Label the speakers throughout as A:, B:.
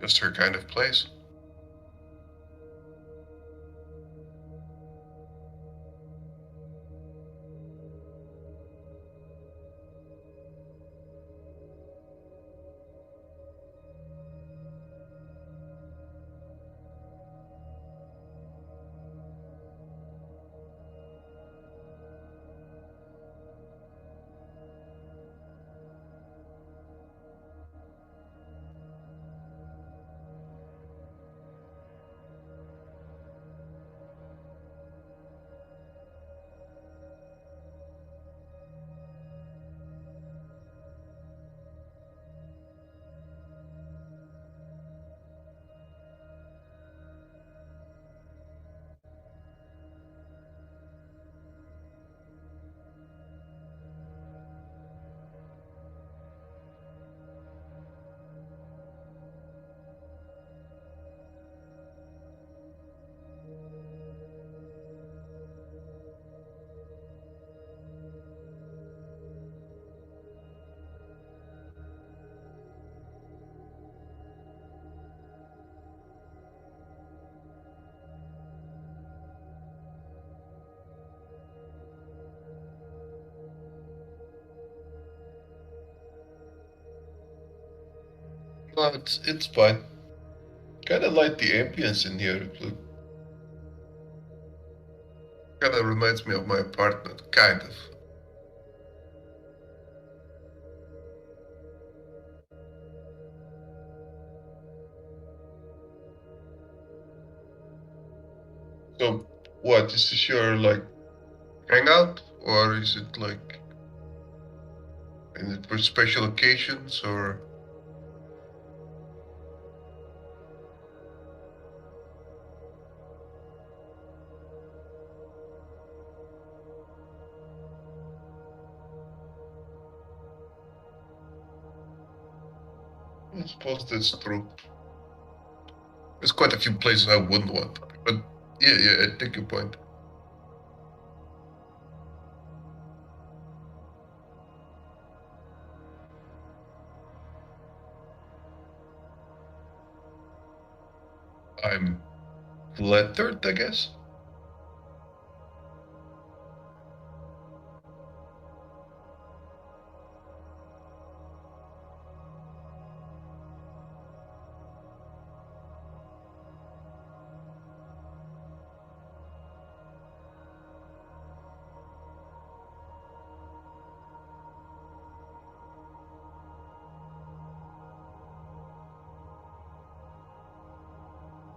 A: Just her kind of place. No, it's fine. Kind of like the ambience in here. Kind of reminds me of my apartment, kind of. So, what? Is this your like hangout, or is it like for special occasions, or? I suppose that's true. There's quite a few places I wouldn't want, but yeah, I take your point. I'm flattered, I guess.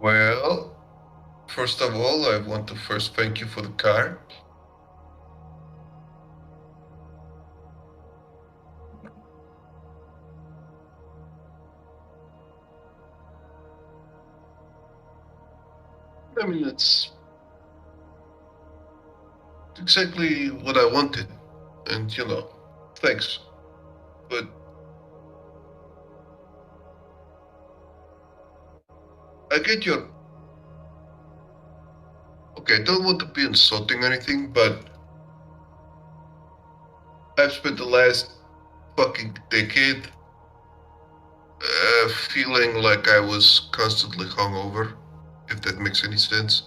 A: Well, first of all, I want to first thank you for the car. I mean, it's exactly what I wanted, and thanks. But I get your. Okay, I don't want to be insulting or anything, but I've spent the last fucking decade feeling like I was constantly hungover, if that makes any sense.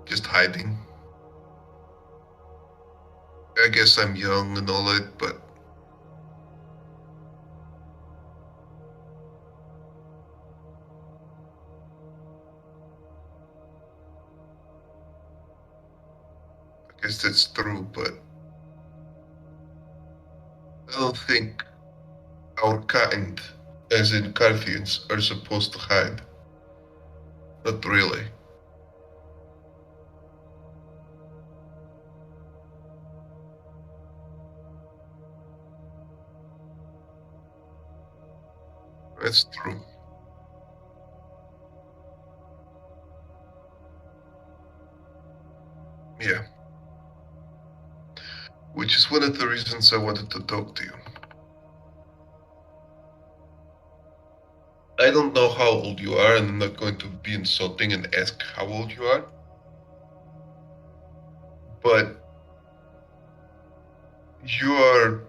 A: Just hiding. I guess I'm young and all that, but I guess that's true, but I don't think our kind, as in Carthians, are supposed to hide. Not really. That's true. Yeah. Which is one of the reasons I wanted to talk to you. I don't know how old you are, and I'm not going to be insulting and ask how old you are, but you are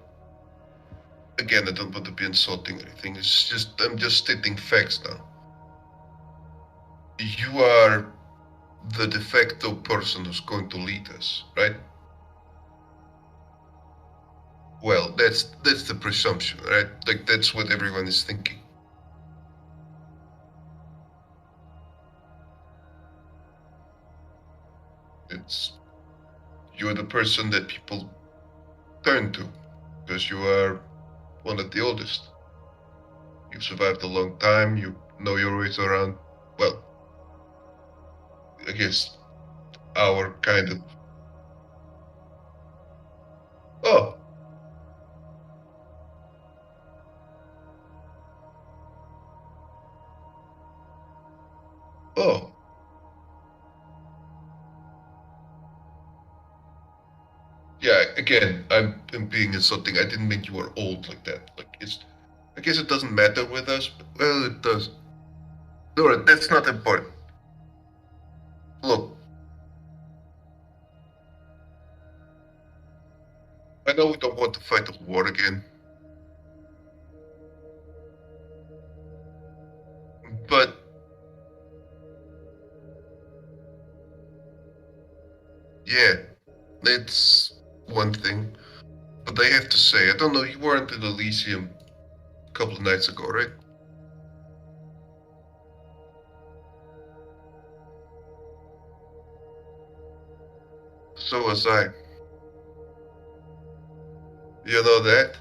A: again, I don't want to be insulting or anything. It's just I'm just stating facts now. You are the de facto person who's going to lead us, right? Well, that's the presumption, right? Like that's what everyone is thinking. It's you're the person that people turn to because you are one of the oldest. You've survived a long time. You know your ways around. Well, I guess our kind of. Oh, oh, yeah. Again, I'm being insulting. I didn't mean you were old like that. Like it's. I guess it doesn't matter with us. But, well, it does. No, that's not important. Look, I know we don't want to fight a war again, but yeah, that's one thing. But I have to say, I don't know. You weren't in Elysium a couple of nights ago, right? So was I. You know that?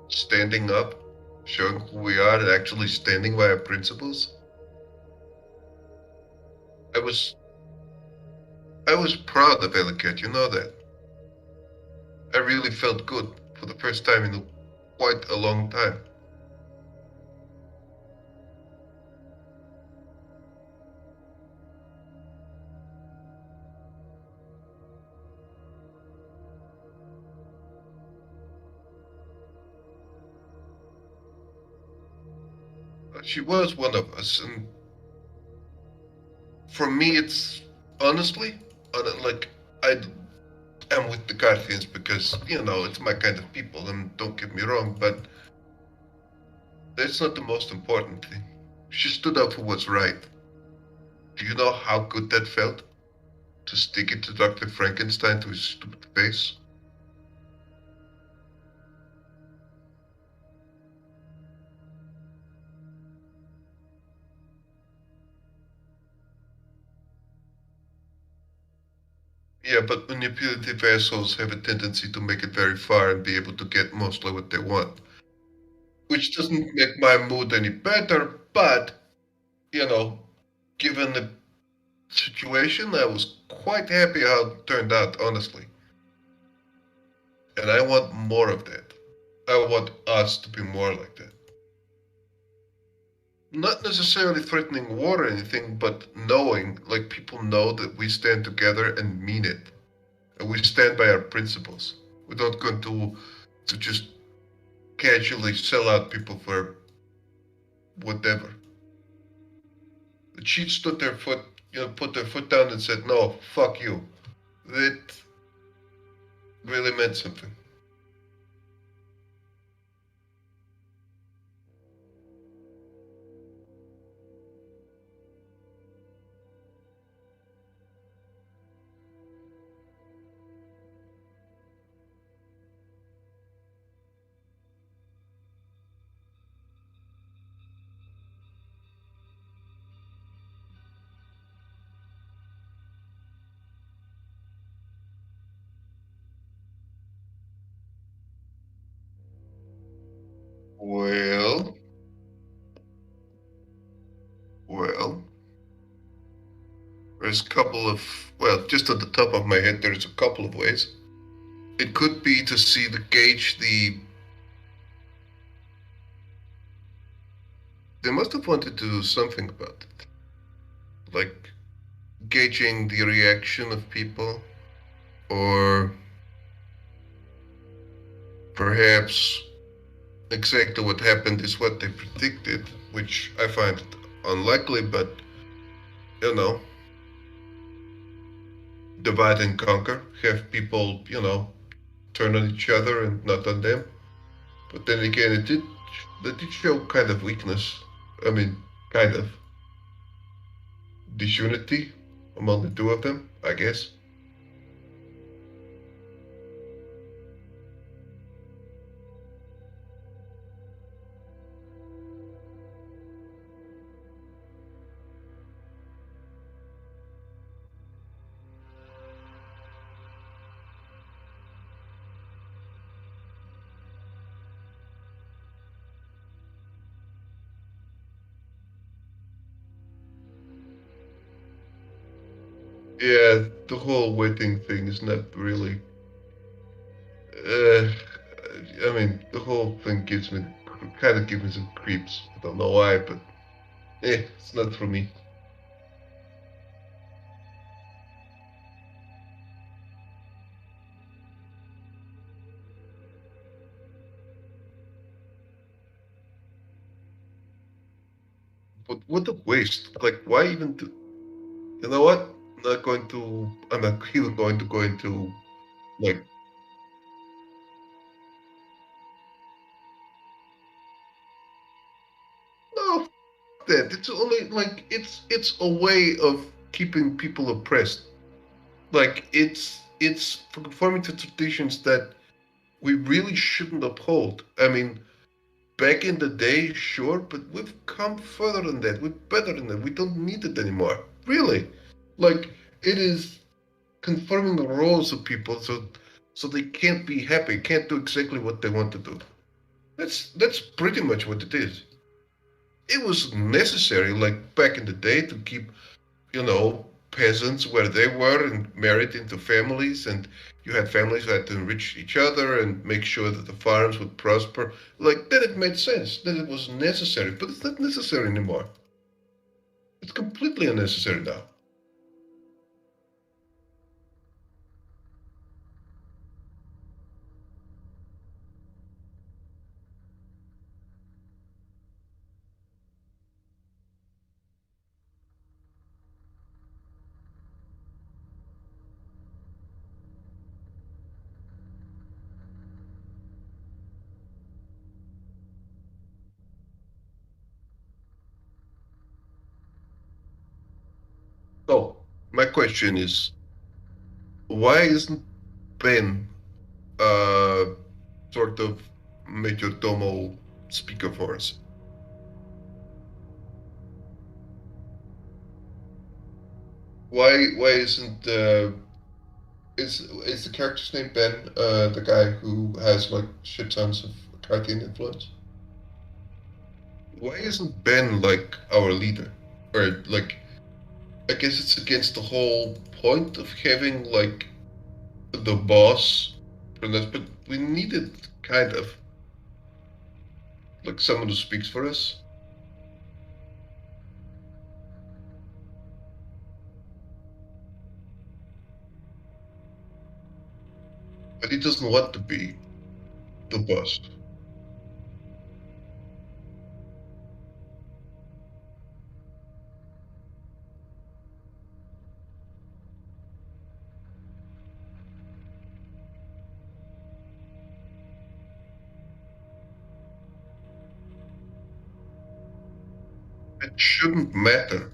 A: Standing up, showing who we are, and actually standing by our principles. I was I was proud of Ellicott, you know that. I really felt good for the first time in quite a long time. She was one of us, and for me, it's honestly, like I am with the Guardians because it's my kind of people, and don't get me wrong, but that's not the most important thing. She stood up for what's right. Do you know how good that felt? To stick it to Dr. Frankenstein to his stupid face? Yeah, but manipulative assholes have a tendency to make it very far and be able to get mostly what they want. Which doesn't make my mood any better, but, you know, given the situation, I was quite happy how it turned out, honestly. And I want more of that. I want us to be more like that. Not necessarily threatening war or anything, but knowing, like people know that we stand together and mean it. And we stand by our principles. We're not going to just casually sell out people for whatever. The chief stood their foot, put their foot down and said, "No, fuck you." That really meant something. Well, well, there's a couple of, well, just at the top of my head, there's a couple of ways. It could be to see the gauge the. They must have wanted to do something about it, like gauging the reaction of people, or perhaps exactly what happened is what they predicted, which I find unlikely, but you know, divide and conquer, have people, turn on each other and not on them. But then again, it did show kind of weakness. I mean, kind of disunity among the two of them, I guess. Yeah, the whole wedding thing is not really. Uh, I mean, the whole thing gives me some creeps. I don't know why, but it's not for me. But what a waste! Like, why even do? You know what? Not going to. I'm not even going to go into like. No, f- that. It's only like it's a way of keeping people oppressed. Like it's conforming to traditions that we really shouldn't uphold. I mean, back in the day, sure, but we've come further than that. We're better than that. We don't need it anymore. Really. Like, it is conforming the roles of people so they can't be happy, can't do exactly what they want to do. That's pretty much what it is. It was necessary, like back in the day, to keep peasants where they were and married into families, and you had families that had to enrich each other and make sure that the farms would prosper. Like that, it made sense that it was necessary, but it's not necessary anymore. It's completely unnecessary now. So, my question is, why isn't Ben uh sort of major domo speaker for us? Why isn't is the character's name Ben, the guy who has like shit tons of Carthian influence? Why isn't Ben like our leader? Or like, I guess it's against the whole point of having like the boss from us, but we needed kind of like someone who speaks for us. But he doesn't want to be the boss. It shouldn't matter.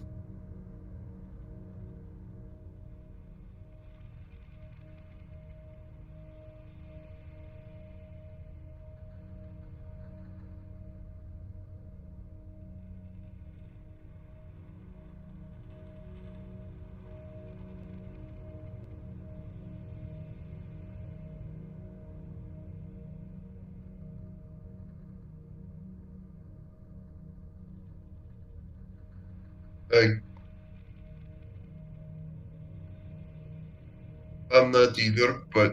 A: Like, I'm not either, but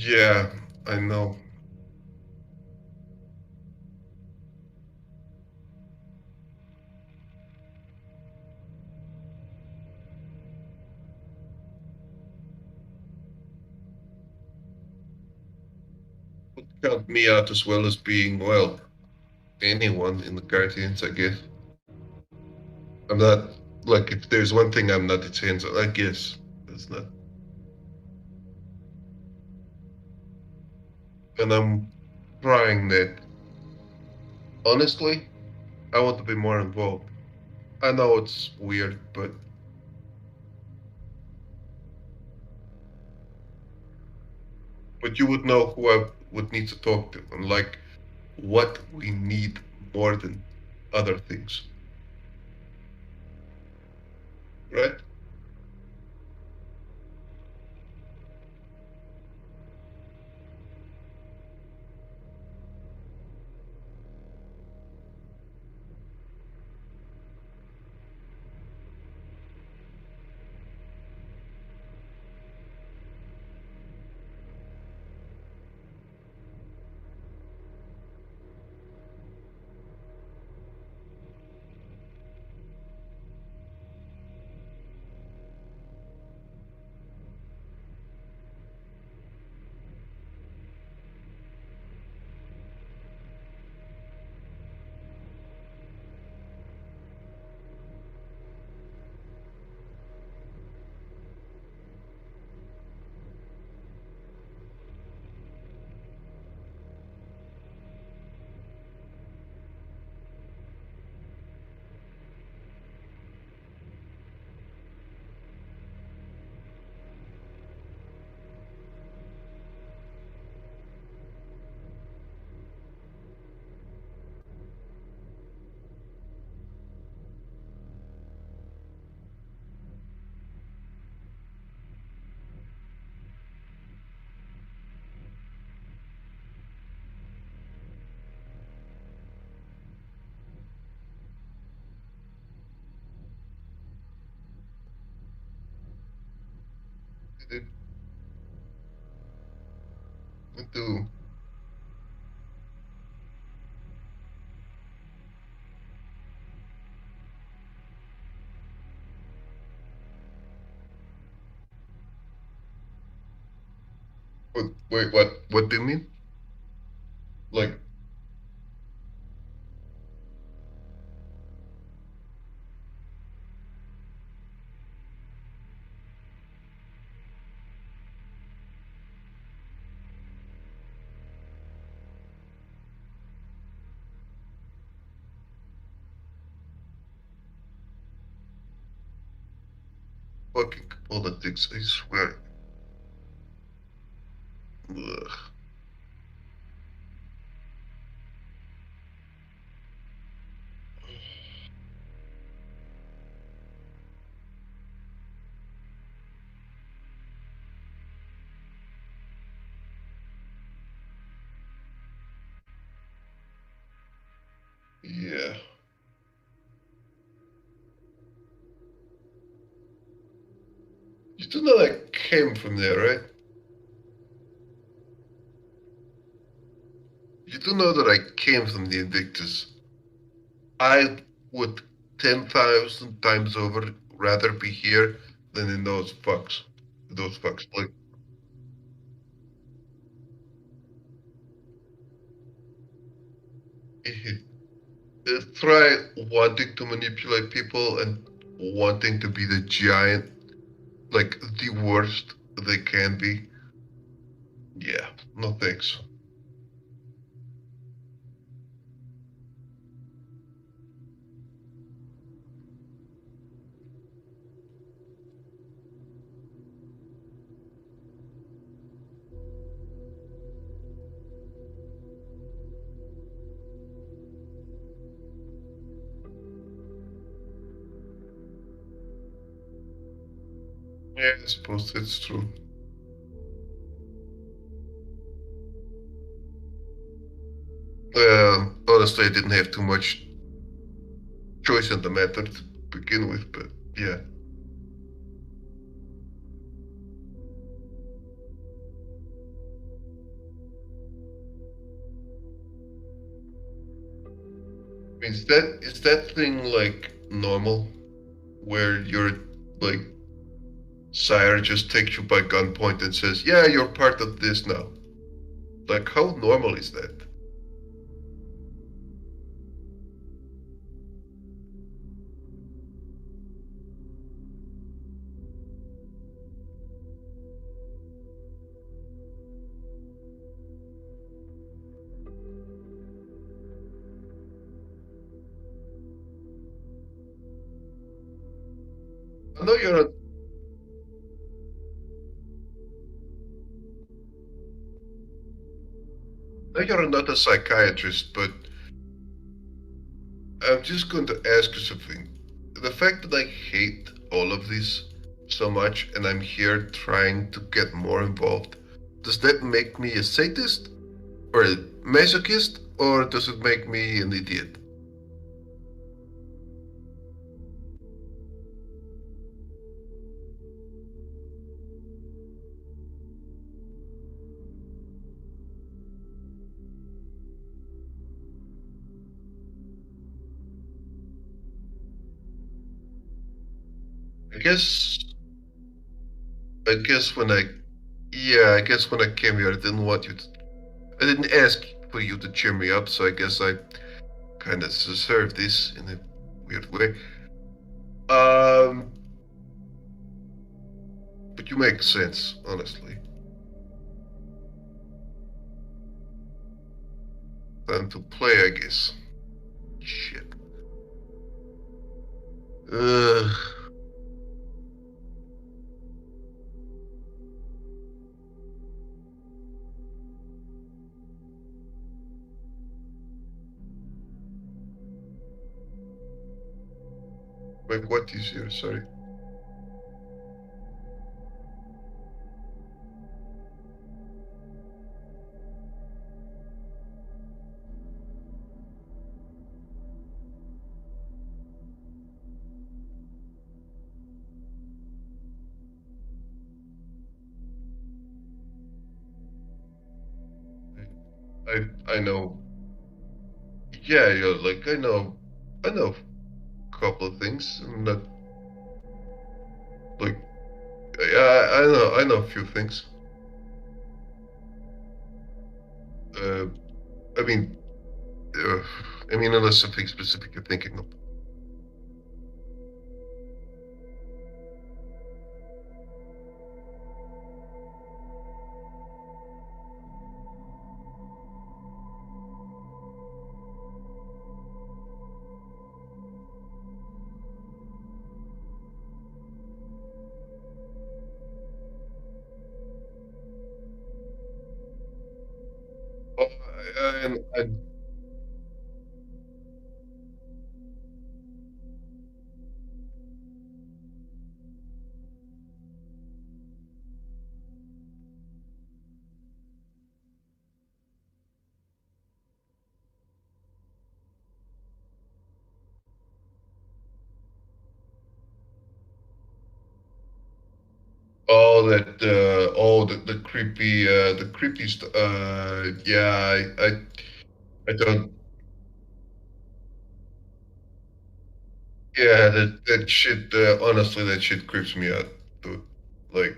A: Yeah, I know. Count me out as well as being, well, anyone in the Guardians, I guess. I'm not, like, if there's one thing I'm not, it's hands on, I guess. It's not. And I'm trying that. Honestly, I want to be more involved. I know it's weird, but you would know who I would need to talk to and like what we need more than other things, right? Do wait, what? What do you mean? Like fucking politics? I swear. Ugh. Yeah. You do know I came from there, right? You do know that I came from the Invictus. I would 10,000 times over rather be here than in those fucks. Those fucks. Like, try wanting to manipulate people and wanting to be the giant, like the worst they can be. Yeah, no thanks. Yeah, I suppose that's true. Honestly, I didn't have too much choice in the matter to begin with, but yeah. Is that thing like normal, where your like sire just takes you by gunpoint and says, "Yeah, you're part of this now." Like, how normal is that? I know you're not, I know you're not a psychiatrist, but I'm just going to ask you something. The fact that I hate all of this so much and I'm here trying to get more involved, does that make me a sadist or a masochist, or does it make me an idiot? I guess I guess when I yeah, I guess when I came here I didn't want you to I didn't ask for you to cheer me up, so I guess I kind of deserve this in a weird way. Um, but you make sense, honestly. Time to play, I guess. Shit. Uh, like what is here? Sorry. I know. Yeah, yeah. Like I know a couple of things. I'm not like I know a few things. Uh, I mean, uh, unless something specific you're thinking of. Oh, and oh, that the creepy yeah, I don't, yeah, that shit, honestly, that shit creeps me out, dude. Like,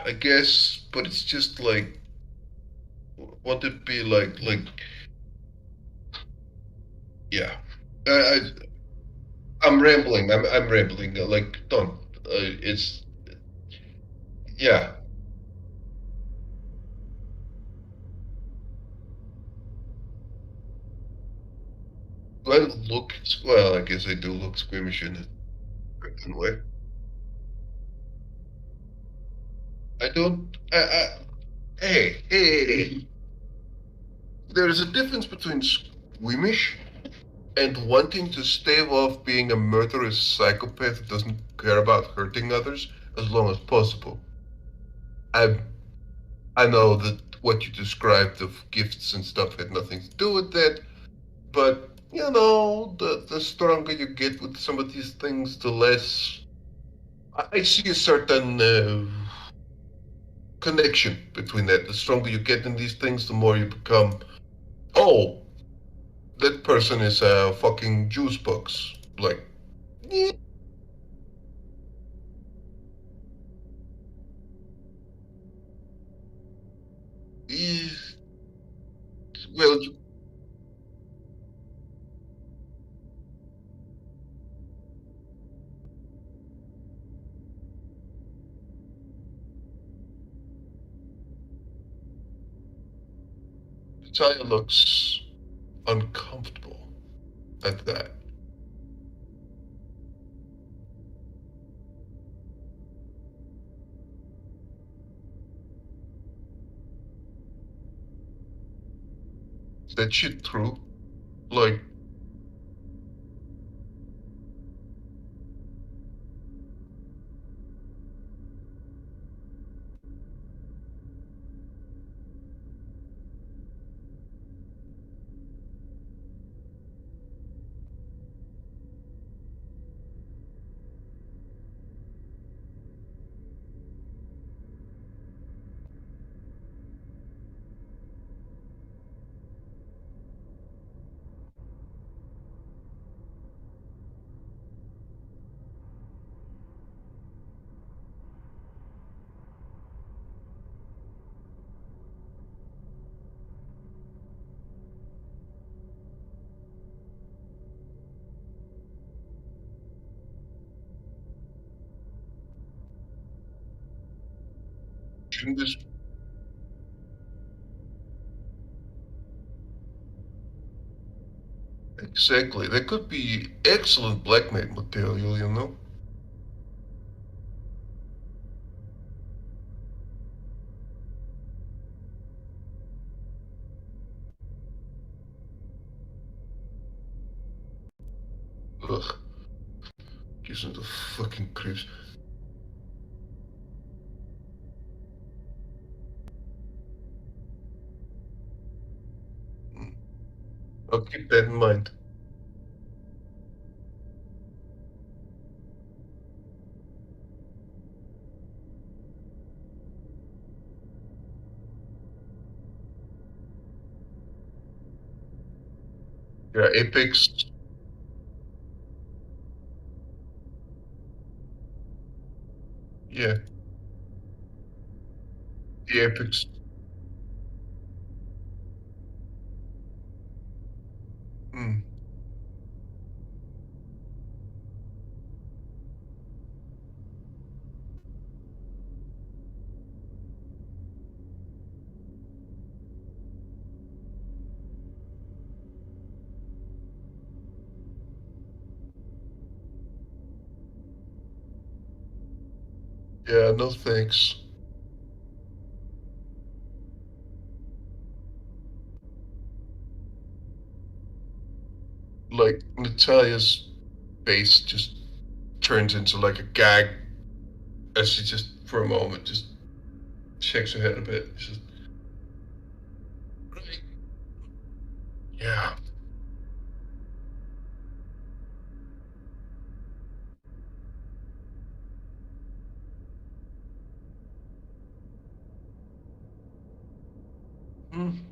A: I guess, but it's just like, won't it be yeah, I'm rambling, I'm rambling, like, don't, it's, yeah, do I look, well, I guess I do look squeamish in a certain way. I don't, hey, there's a difference between squeamish and wanting to stave off being a murderous psychopath who doesn't care about hurting others as long as possible. I I know that what you described of gifts and stuff had nothing to do with that. But you know, the stronger you get with some of these things, the less I see a certain connection between that. The stronger you get in these things, the more you become. Oh, that person is a fucking juice box. Like, eh, eh, well, Natalia looks uncomfortable at that. Is that shit true? Like, shouldn't this exactly? That could be excellent blackmail material, you know? Ugh, gives me the fucking creeps. Mm, I'll keep that in mind. Yeah, Apex. Yeah, the Apex. Mm, yeah, no thanks. Like Natalia's face just turns into like a gag as she just for a moment just shakes her head a bit. She's just, right. Yeah. Mm.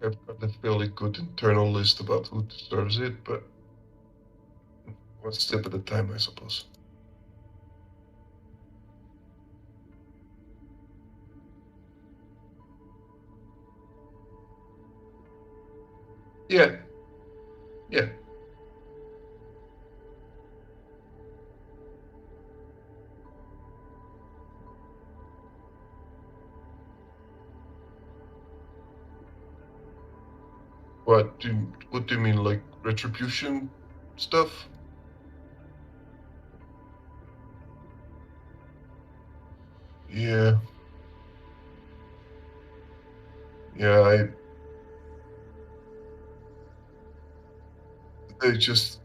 A: I've got a fairly good internal list about who deserves it, but one step at a time, I suppose. Yeah, yeah. What do you mean, like retribution stuff? Yeah, yeah. They just,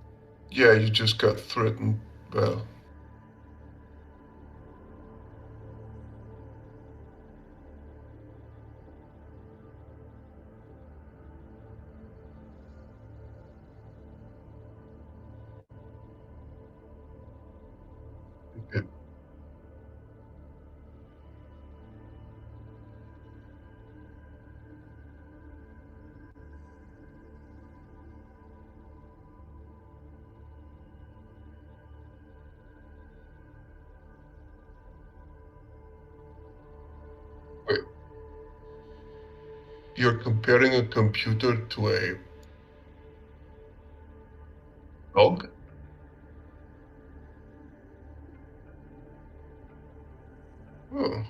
A: yeah. You just got threatened. Well, it, wait, you're comparing a computer to a dog? Oh,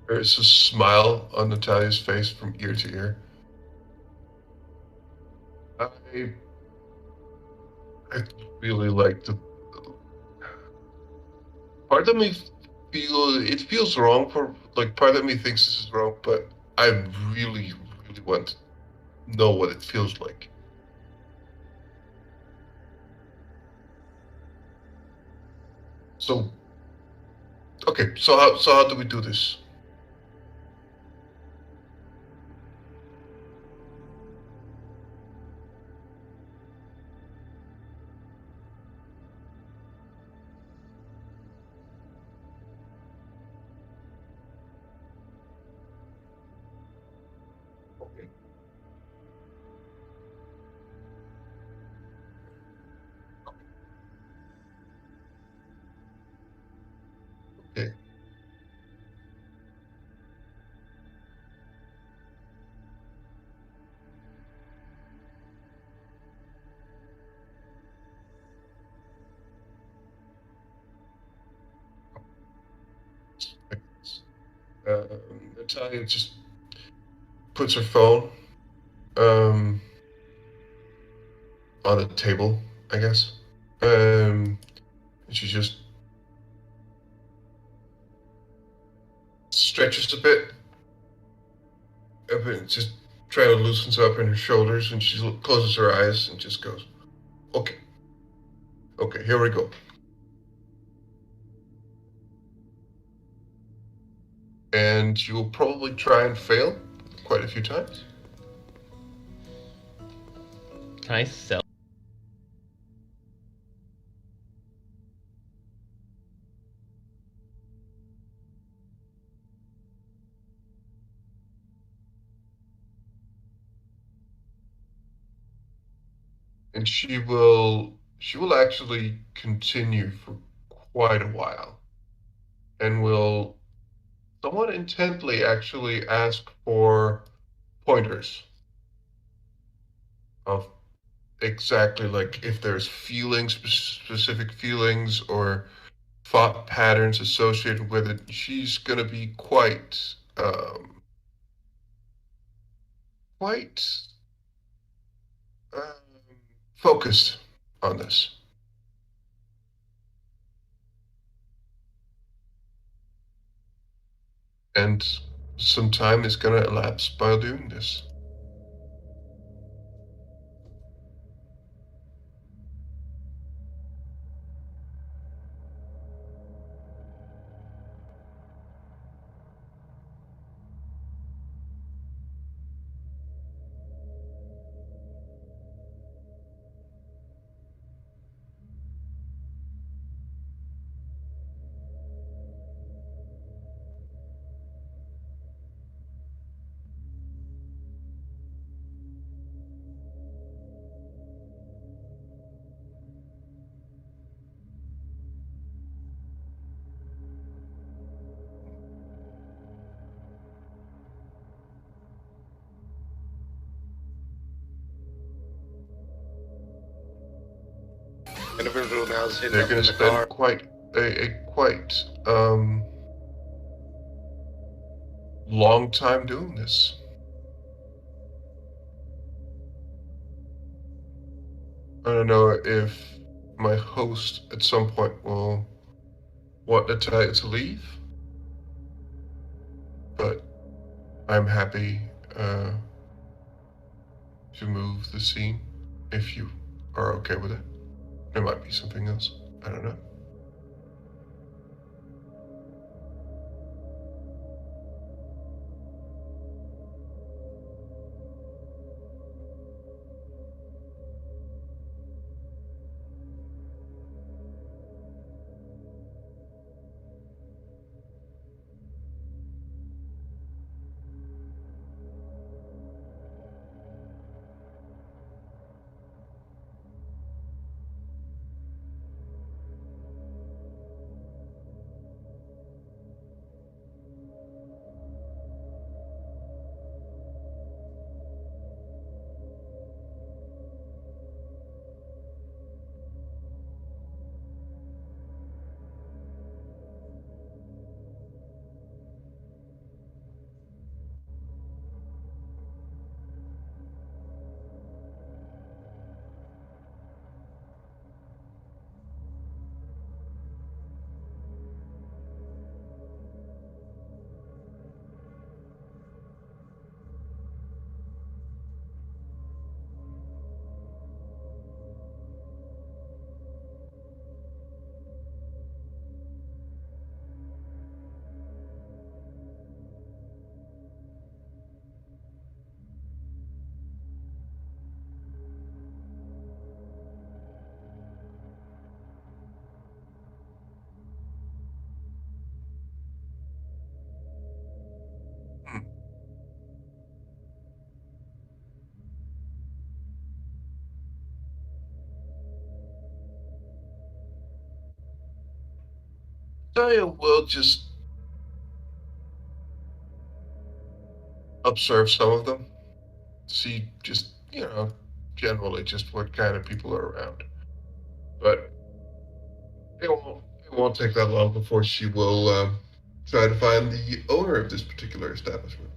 A: there's a smile on Natalia's face from ear to ear. I, I really like to. Part of me it feels wrong for like part of me thinks this is wrong, but I really, really want to know what it feels like. So okay, so how do we do this? Okay, okay, Natalia just puts her phone um on a table, I guess. And she just stretches a bit, just trying to loosens up in her shoulders, and she closes her eyes and just goes, "Okay, okay, here we go." And you will probably try and fail quite a few times.
B: Can I sell?
A: And she will actually continue for quite a while and will somewhat intently actually ask for pointers of exactly like if there's feelings, specific feelings or thought patterns associated with it. She's going to be quite um, focused on this. And some time is going to elapse while doing this.
C: living room has hit
A: They're
C: them
A: gonna
C: in the car.
A: spend quite a quite long time doing this. I don't know if my host at some point will want Natalia to leave, but I'm happy to move the scene if you are okay with it. There might be something else. I don't know. Hmm. Natalia will just observe some of them, see just, generally just what kind of people are around. But it won't take that long before she will try to find the owner of this particular establishment.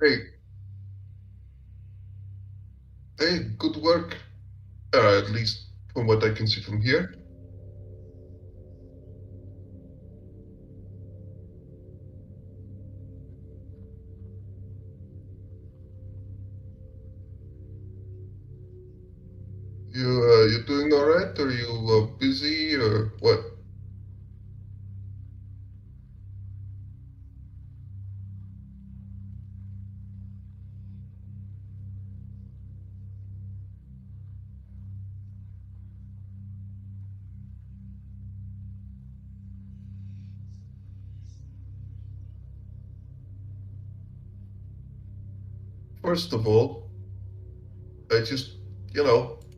A: Hey, hey, good work. At least from what I can see from here. You doing all right? Are you busy or what? First of all, I just,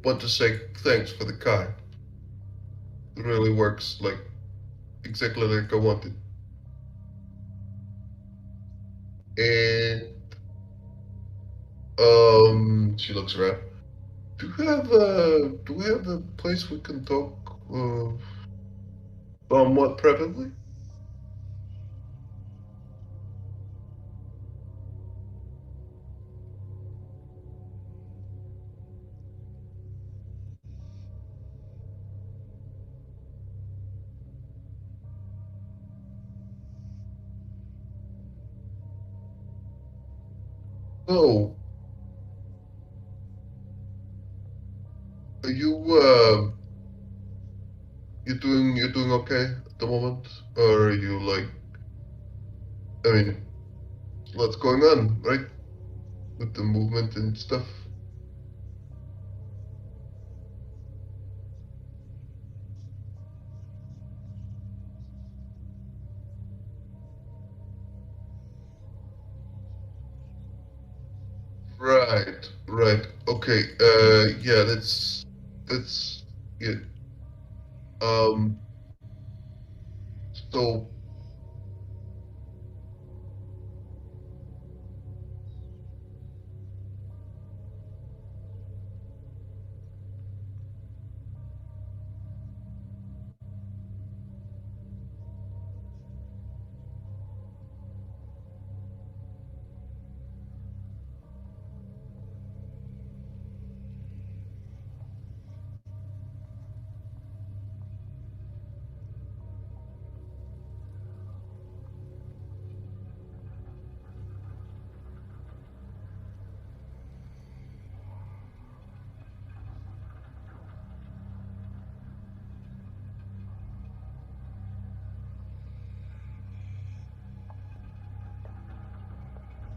A: want to say thanks for the car. It really works like exactly like I wanted. And she looks around. Do we have a place we can talk somewhat privately? So, okay at the moment? Or are you like, I mean, what's going on, right? With the movement and stuff? Right, right. Okay. Yeah, let's yeah. Um, so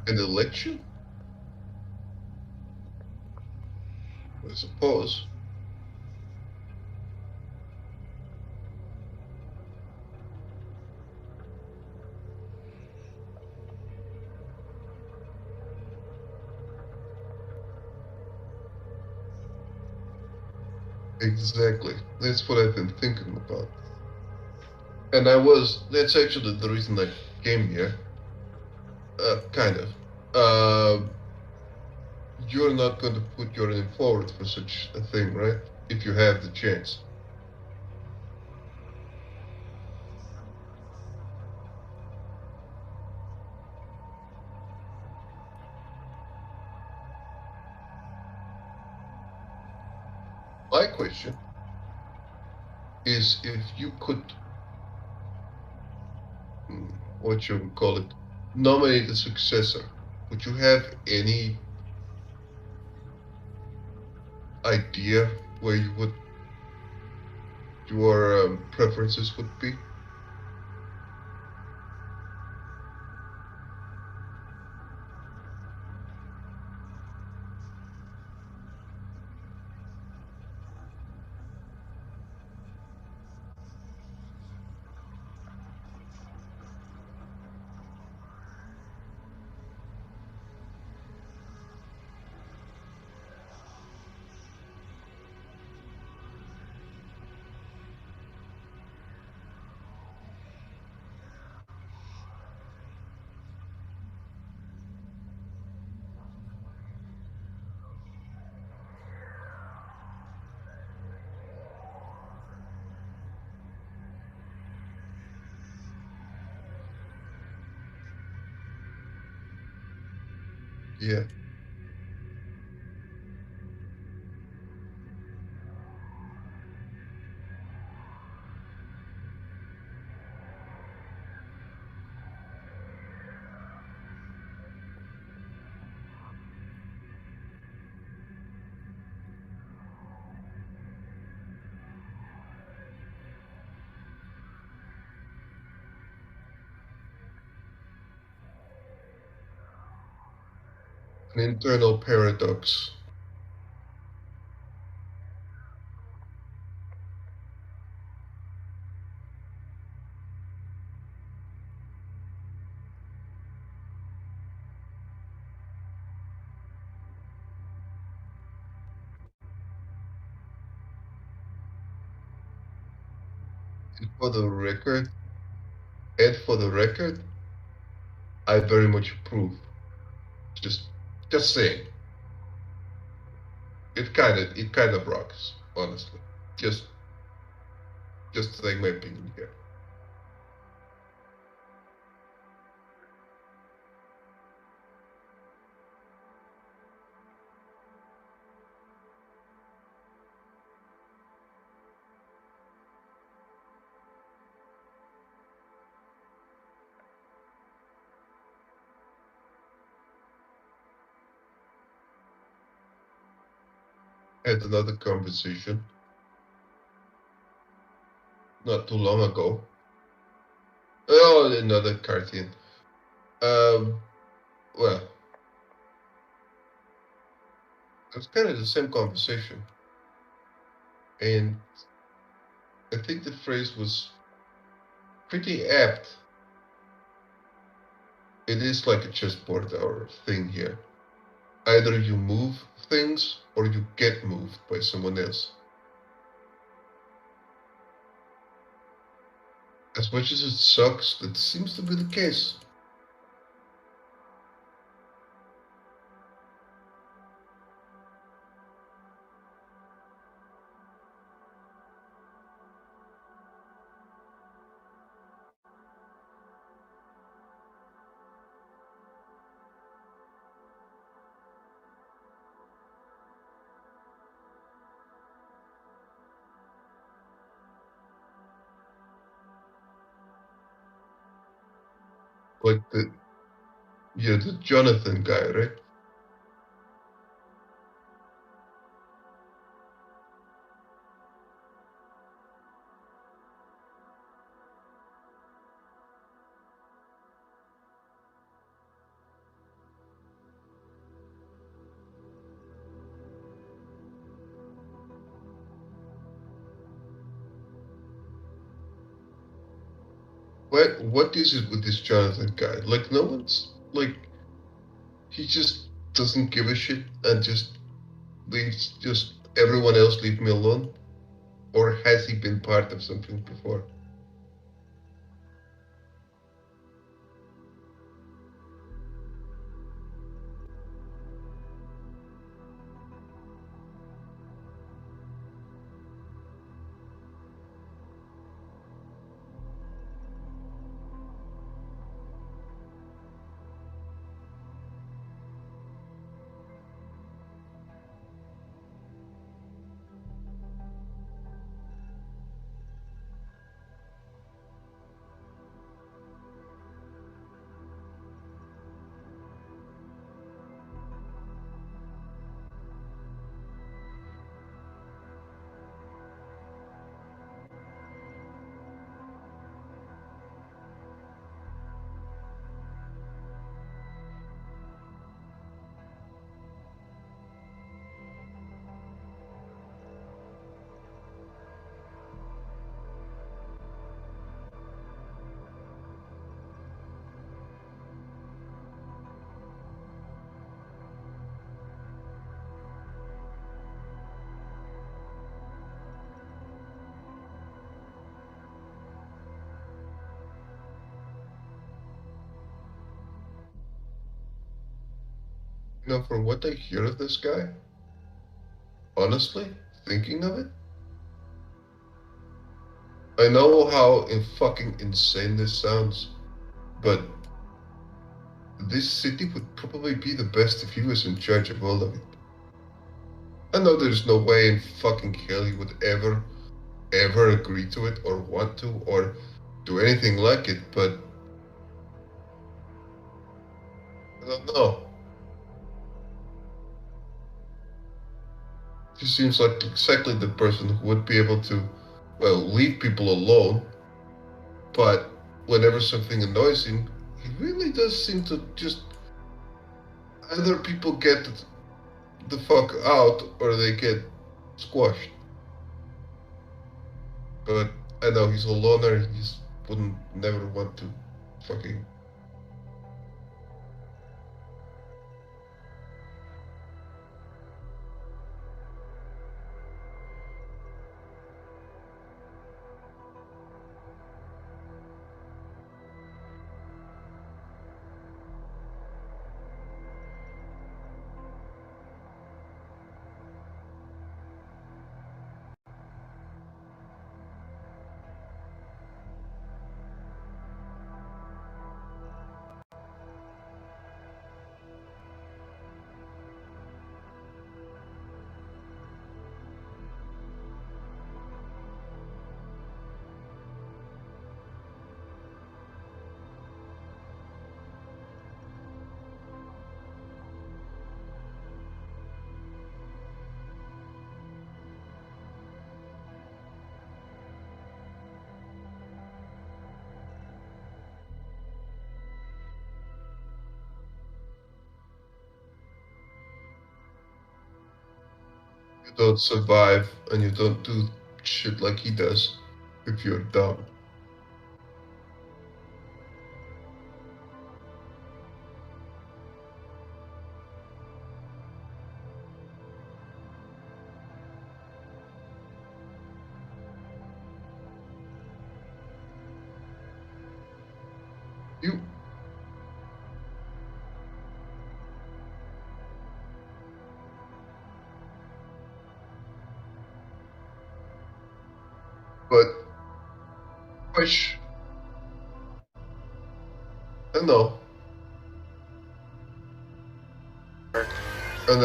A: an election, I suppose. Exactly. That's what I've been thinking about. And that's actually the reason I came here. Kind of. Uh, you're not going to put your name forward for such a thing, right? If you have the chance. My question is if you could, what you would call it, nominate a successor, would you have any idea where you would your preferences would be? Yeah, an internal paradox. And for the record, and for the record, I very much approve. Just, just saying, it kind of rocks, honestly. Just, just saying my opinion here. Had another conversation not too long ago. Oh, another cartoon. Um, well, it's kind of the same conversation, and I think the phrase was pretty apt. It is like a chessboard or thing here. Either you move things or you get moved by someone else. As much as it sucks, that seems to be the case. Like the Jonathan guy, right? What is it with this Jonathan guy? Like no one's like he just doesn't give a shit and just leaves just everyone else leave me alone? Or has he been part of something before? You know, from what I hear of this guy, honestly, thinking of it, I know how fucking insane this sounds, but this city would probably be the best if he was in charge of all of it. I know there's no way in fucking hell he would ever agree to it or want to or do anything like it, but I don't know. He seems like exactly the person who would be able to, well, leave people alone, but whenever something annoys him, he really does seem to just either people get the fuck out or they get squashed. But I know he's a loner, he just wouldn't never want to fucking. You don't survive and you don't do shit like he does if you're dumb. You, but push. I know, and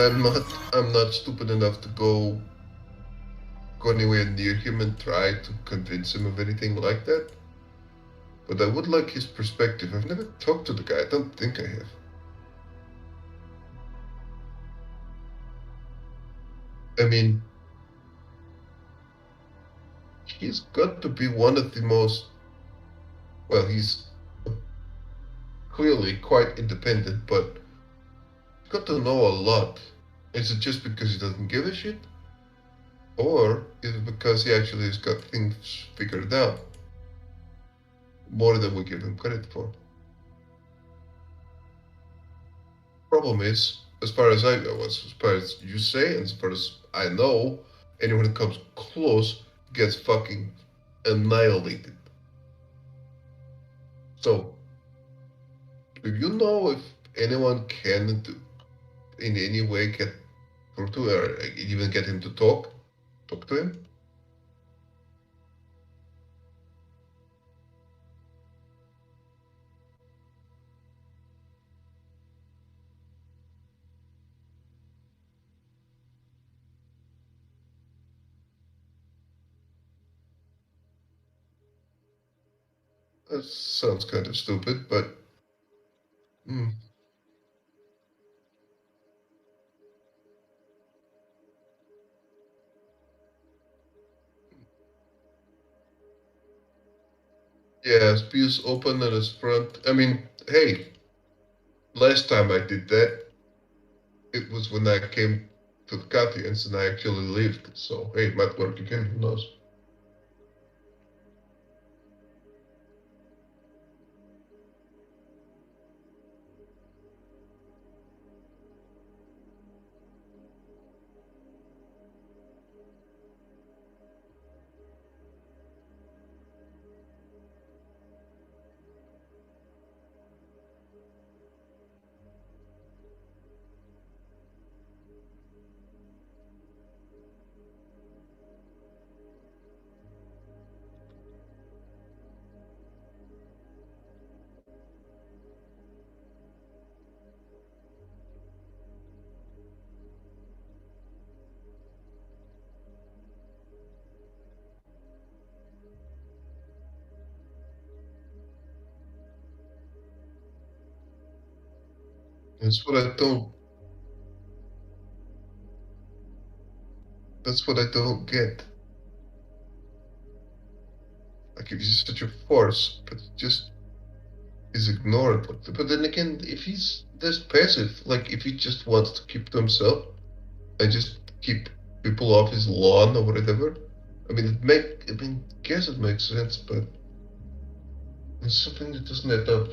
A: I'm not stupid enough to go anywhere near him and try to convince him of anything like that. But I would like his perspective. I've never talked to the guy. I don't think I have. I mean, he's got to be one of the most. Well, he's clearly quite independent, but he's got to know a lot. Is it just because he doesn't give a shit? Or is it because he actually has got things figured out more than we give him credit for? Problem is, as far as you say, and as far as I know, anyone who comes close gets fucking annihilated. So, do you know if anyone can in any way get through to, or even get him to talk to him? That sounds kind of stupid, but hmm. Yeah, Spears open at his front. I mean, hey, last time I did that, it was when I came to the Cathians and I actually lived. So, hey, it might work again, who knows? That's what I don't, that's what I don't get. Like, if he's such a force, but just is ignored. But then again, if he's this passive, like, if he just wants to keep to himself and just keep people off his lawn or whatever, guess it makes sense, but it's something that doesn't add up.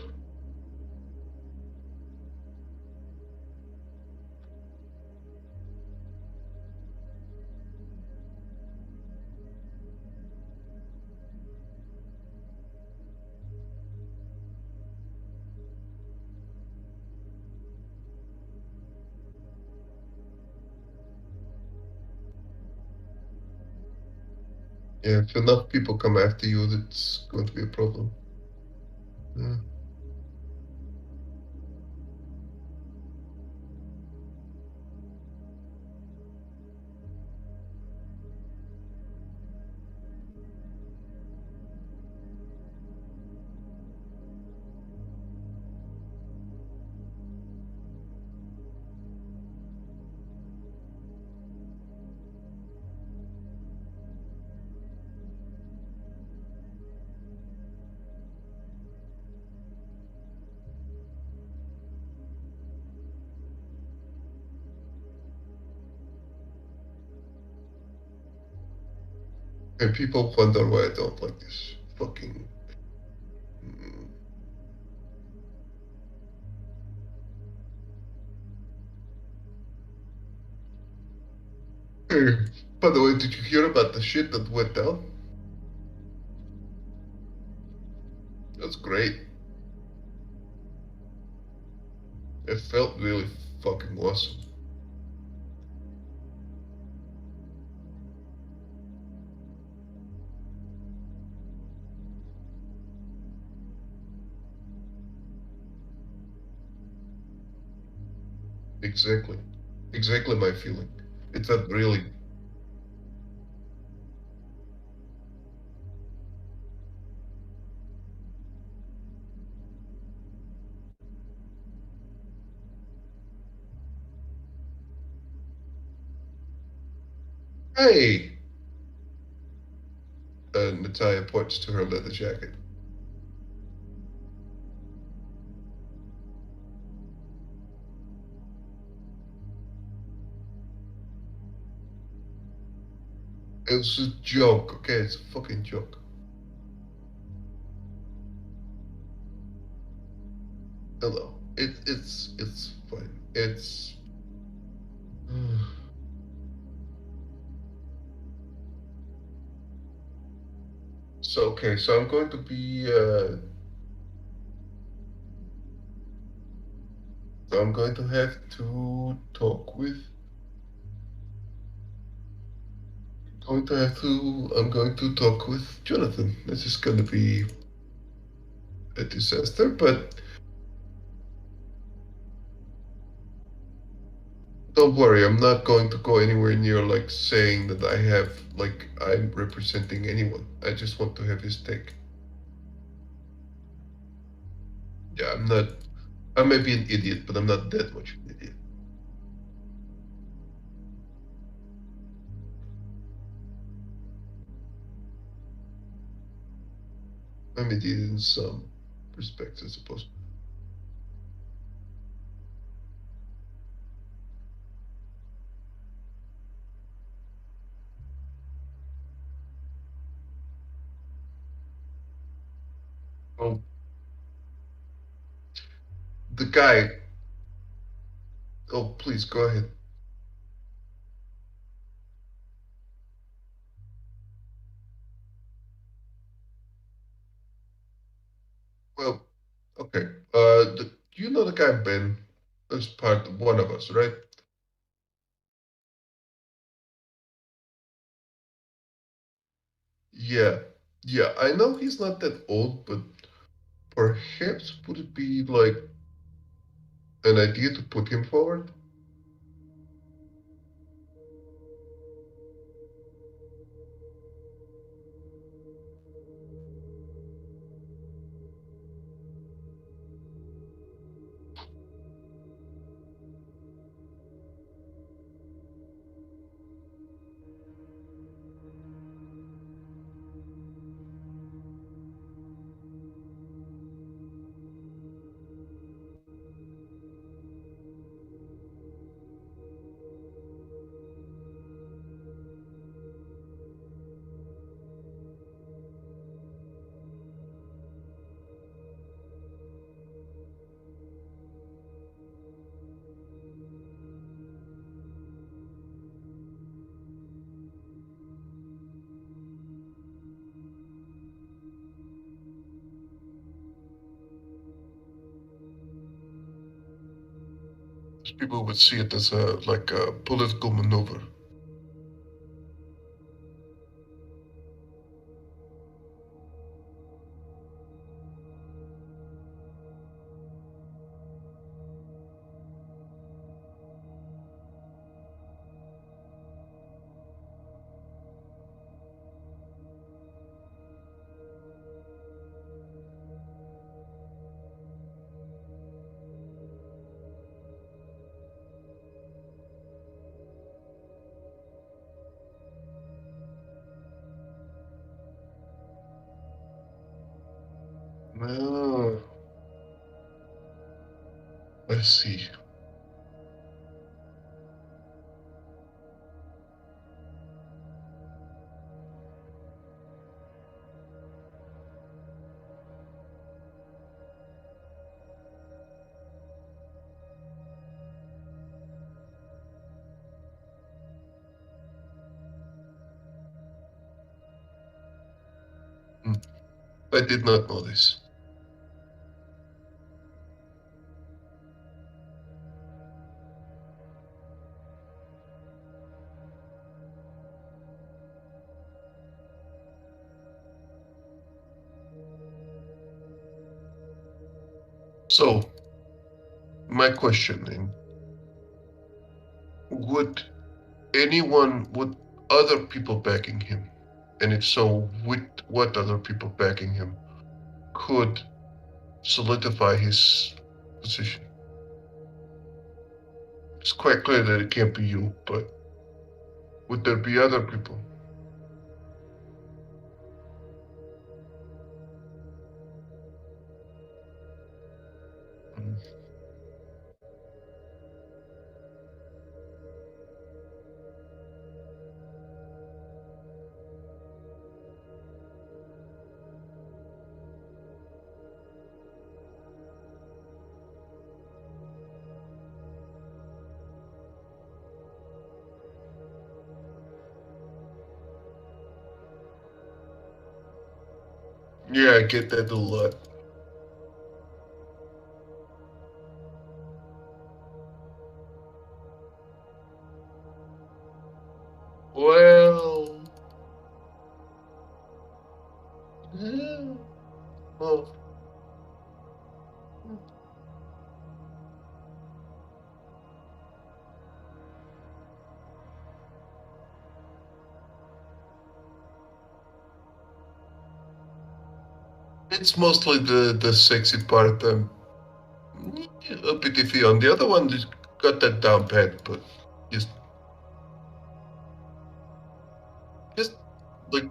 A: Yeah, if enough people come after you, that's going to be a problem. Yeah. And people wonder why I don't like this fucking. mm. Hey, by the way, did you hear about the shit that went down? That's great. It felt really fucking awesome. Exactly. Exactly my feeling. It felt really. Hey! Natalia points to her leather jacket. It was a joke, okay? It's a fucking joke. Hello. It's fine. It's so okay. So I'm going to be. I'm going to have to talk with. Going to have to. I'm going to talk with Jonathan. This is going to be a disaster, but don't worry. I'm not going to go anywhere near like saying that I have like I'm representing anyone. I just want to have his take. Yeah, I'm not. I may be an idiot, but I'm not that much of an idiot. I'm an idiot in some respects, I suppose. Well, the guy. Oh, please go ahead. Well, okay. You know the guy Ben, as part of one of us, right? Yeah, yeah. I know he's not that old, but perhaps would it be like an idea to put him forward? People would see it as a like a political maneuver. Oh, I see. I did not know this. So, my question then, would would other people backing him, and if so, with what other people backing him, could solidify his position? It's quite clear that it can't be you, but would there be other people? Mm. Yeah, I get that a lot. Well, yeah, well, it's mostly the sexy part. A bit iffy on. The other one just got that down pat, but just just like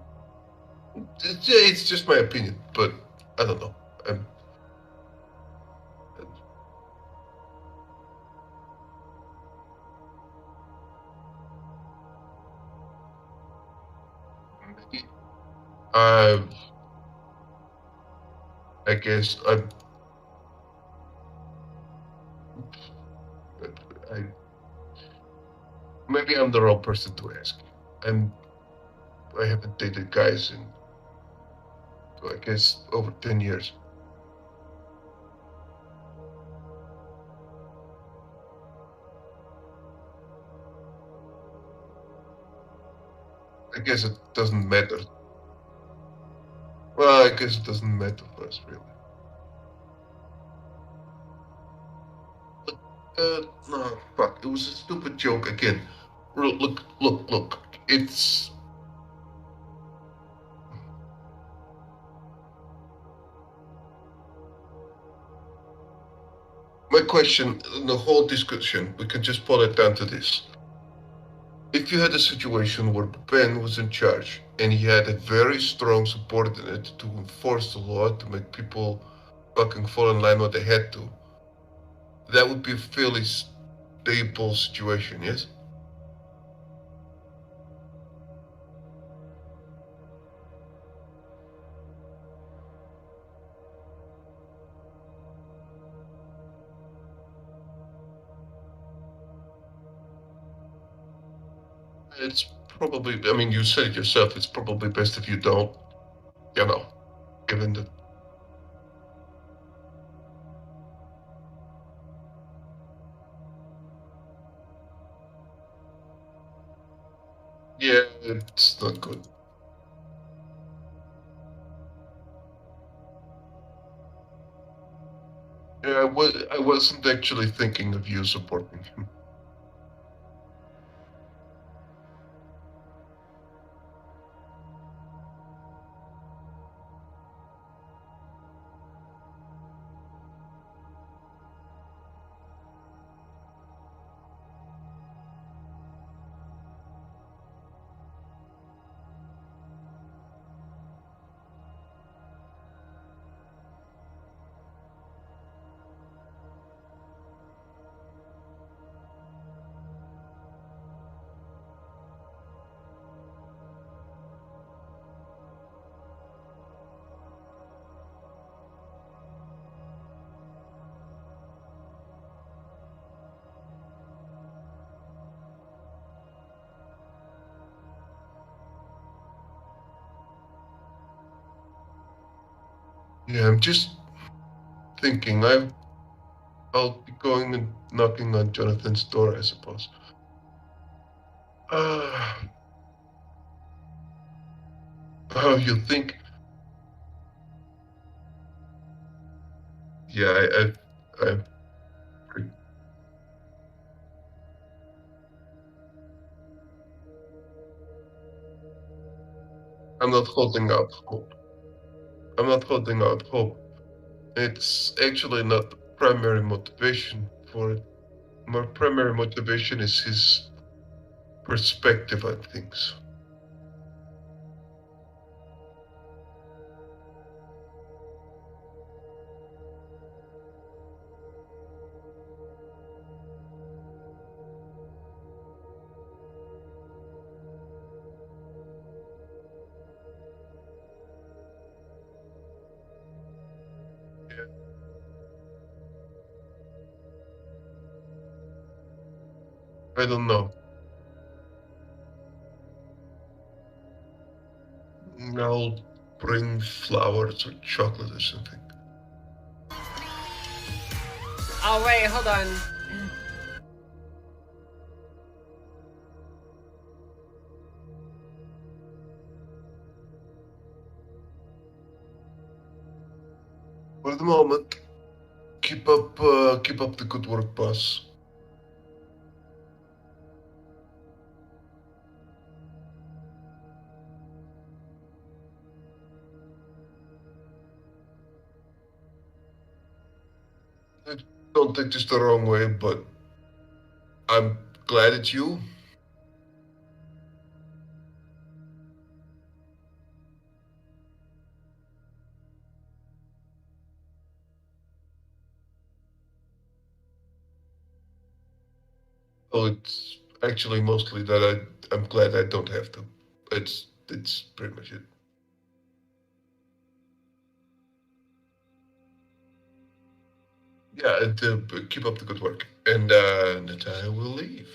A: it's just my opinion, but I don't know. Um, I I guess I maybe I'm the wrong person to ask. I'm I haven't dated guys in I guess over 10 years. I guess it doesn't matter. Well, I guess it doesn't matter for us really. No, fuck. It was a stupid joke again. Look. It's my question. The whole discussion. We can just pull it down to this. If you had a situation where Ben was in charge and he had a very strong subordinate to enforce the law to make people fucking fall in line what they had to, that would be a fairly stable situation, yes? It's probably, I mean, you said it yourself, it's probably best if you don't, you know, given that, yeah, it's not good. Yeah, I wasn't actually thinking of you supporting him. Yeah, I'm just thinking. I'll be going and knocking on Jonathan's door, I suppose. Uh, oh, you think? Yeah, I'm. I'm not holding out hope. I'm not holding out hope. It's actually not the primary motivation for it. My primary motivation is his perspective on things. Yeah, I don't know. I'll bring flowers or chocolate or something.
C: Oh wait, hold on.
A: For the moment, keep up the good work, boss. Don't take this the wrong way, but I'm glad it's you. Oh, it's actually mostly that I'm glad I don't have to. It's pretty much it. Yeah, and keep up the good work. And Natalia will leave.